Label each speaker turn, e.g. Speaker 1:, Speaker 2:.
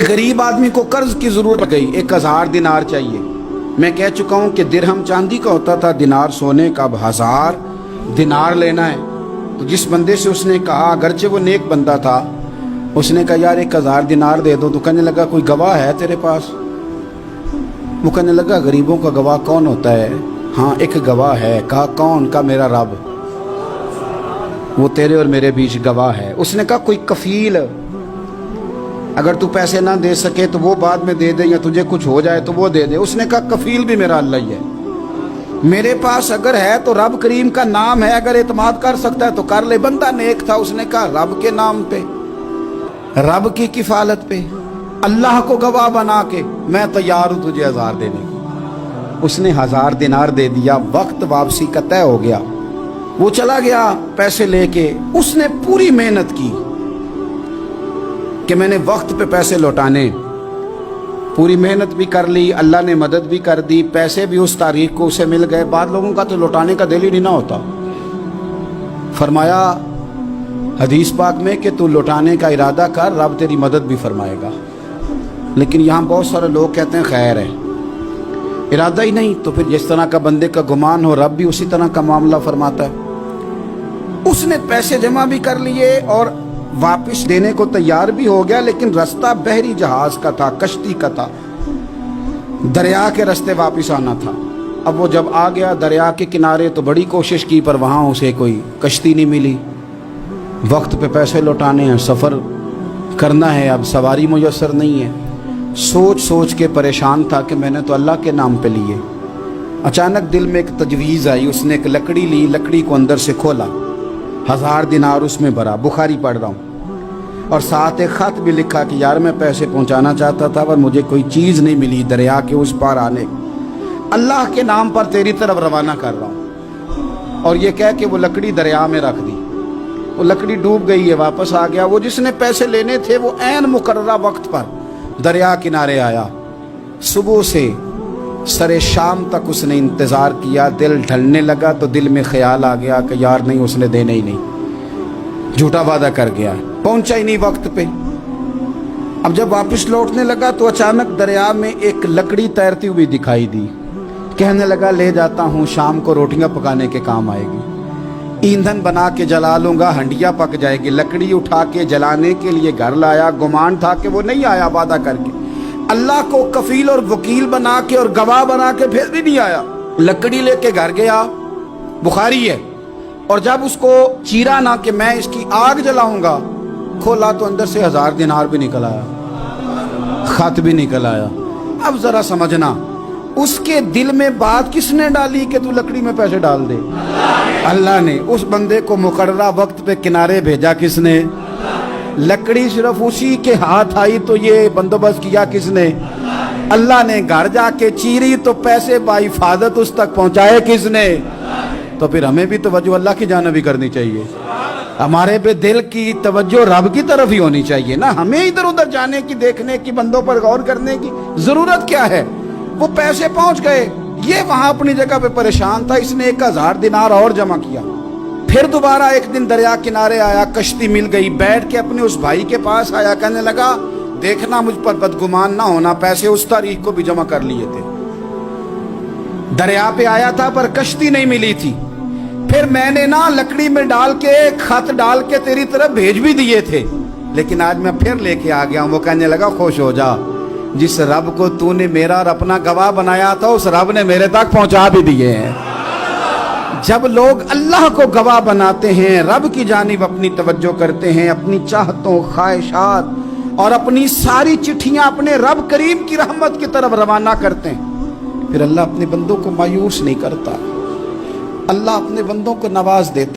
Speaker 1: गरीब आदमी को कर्ज की जरूरत गई, 1000 दिनार चाहिए। मैं कह चुका हूं कि दिरहम चांदी का होता था, दिनार सोने का। अब 1000 दिनार लेना है। तो जिस बंदे से उसने कहा, अगरचे वो नेक बंदा था, उसने कहा यार 1000 दिनार दे दो। तो कहने लगा कोई गवाह है तेरे पास? वो कहने लगा गरीबों का गवाह कौन होता है? हाँ एक गवाह है। कहा कौन? का मेरा रब, वो तेरे और मेरे बीच गवाह है। उसने कहा कोई कफील, अगर तू पैसे ना दे सके तो वो बाद में दे दे, या तुझे कुछ हो जाए तो वो दे दे। उसने कहा कफील भी मेरा अल्लाह ही है। मेरे पास अगर है तो रब करीम का नाम है, अगर एतमाद कर सकता है तो कर ले। बंदा नेक था, उसने कहा रब के नाम पे, रब की किफालत पे, अल्लाह को गवाह बना के मैं तैयार हूं तुझे 1000 देने को। उसने 1000 दिनार दे दिया। वक्त वापसी का तय हो गया। वो चला गया पैसे लेके। उसने पूरी मेहनत की कि मैंने वक्त पे पैसे लौटाने, पूरी मेहनत भी कर ली, अल्लाह ने मदद भी कर दी, पैसे भी उस तारीख को उसे मिल गए। बाद लोगों का तो लौटाने का दिल ही नहीं ना होता। फरमाया हदीस पाक में कि तू लौटाने का इरादा कर, रब तेरी मदद भी फरमाएगा। लेकिन यहाँ बहुत सारे लोग कहते हैं खैर है, इरादा ही नहीं। तो फिर जिस तरह का बंदे का गुमान हो, रब भी उसी तरह का मामला फरमाता है। उसने पैसे जमा भी कर लिए और वापस देने को तैयार भी हो गया, लेकिन रास्ता बहरी जहाज का था, कश्ती का था, दरिया के रास्ते वापस आना था। अब वो जब आ गया दरिया के किनारे तो बड़ी कोशिश की, पर वहाँ उसे कोई कश्ती नहीं मिली। वक्त पे पैसे लौटाने हैं, सफ़र करना है, अब सवारी मुयस्सर नहीं है। सोच सोच के परेशान था कि मैंने तो अल्लाह के नाम पे लिए। अचानक दिल में एक तजवीज़ आई। उसने एक लकड़ी ली, लकड़ी को अंदर से खोला, 1000 दिनार उसमें भरा। बुखारी पढ़ रहा हूँ, और साथ एक ख़त भी लिखा कि यार मैं पैसे पहुँचाना चाहता था पर मुझे कोई चीज़ नहीं मिली दरिया के उस पार आने, अल्लाह के नाम पर तेरी तरफ रवाना कर रहा हूँ। और ये कह के वो लकड़ी दरिया में रख दी। वो लकड़ी डूब गई है, वापस आ गया। वो जिसने पैसे लेने थे वो ऐन मुकर्ररा वक्त पर दरिया किनारे आया। सुबह से सरे शाम तक उसने इंतज़ार किया। दिल ढलने लगा तो दिल में ख्याल आ गया कि यार नहीं, उसने देने ही नहीं, झूठा वादा कर गया, पहुंचा ही नहीं वक्त पे। अब जब वापस लौटने लगा तो अचानक दरिया में एक लकड़ी तैरती हुई दिखाई दी। कहने लगा ले जाता हूँ, शाम को रोटियां पकाने के काम आएगी, ईंधन बना के जला लूंगा, हंडिया पक जाएगी। लकड़ी उठा के जलाने के लिए घर लाया। गुमान था कि वो नहीं आया वादा करके। अल्लाह को कफील और वकील बना के और गवाह बना के फिर भी नहीं आया। लकड़ी लेके घर गया, बुखारी है। और जब उसको चीरा ना कि मैं इसकी आग जलाऊंगा, खोला तो अंदर से 1000 दिनार भी निकल आया, खत भी निकल आया। अब जरा समझना, उसके दिल में बात किसने डाली कि तू लकड़ी में पैसे डाल दे? अल्लाह ने। उस बंदे को मुकर्ररा वक्त पे किनारे भेजा किसने? लकड़ी सिर्फ उसी के हाथ आई तो ये बंदोबस्त किया किसने? अल्लाह ने। घर जाके चीरी तो पैसे बाहिफाजत उस तक पहुंचाए किसने? तो फिर हमें भी तवज्जो अल्लाह की जानिब भी करनी चाहिए। हमारे पे दिल की तवज्जो रब की तरफ ही होनी चाहिए ना। हमें इधर उधर जाने की, देखने की, बंदों पर गौर करने की जरूरत क्या है? वो पैसे पहुंच गए, ये वहां अपनी जगह पे परेशान था। इसने 1000 दिनार और जमा किया। फिर दोबारा एक दिन दरिया किनारे आया, कश्ती मिल गई, बैठ के अपने उस भाई के पास आया। कहने लगा देखना मुझ पर बदगुमान ना होना, पैसे उस तारीख को भी जमा कर लिए थे। दरिया पे आया था पर कश्ती नहीं मिली थी। फिर मैंने ना लकड़ी में डाल के, खत डाल के तेरी तरफ भेज भी दिए थे, लेकिन आज मैं फिर लेके आ गया हूं। वो कहने लगा खुश हो जा, जिस रब को तूने मेरा और अपना गवाह बनाया था उस रब ने मेरे तक पहुंचा भी दिए हैं। जब लोग अल्लाह को गवाह बनाते हैं, रब की जानिब अपनी तवज्जो करते हैं, अपनी चाहतों, ख्वाहिशात और अपनी सारी चिट्ठियां अपने रब करीम की रहमत की तरफ रवाना करते हैं, फिर अल्लाह अपने बंदों को मायूस नहीं करता। अल्लाह अपने बंदों को नवाज देता।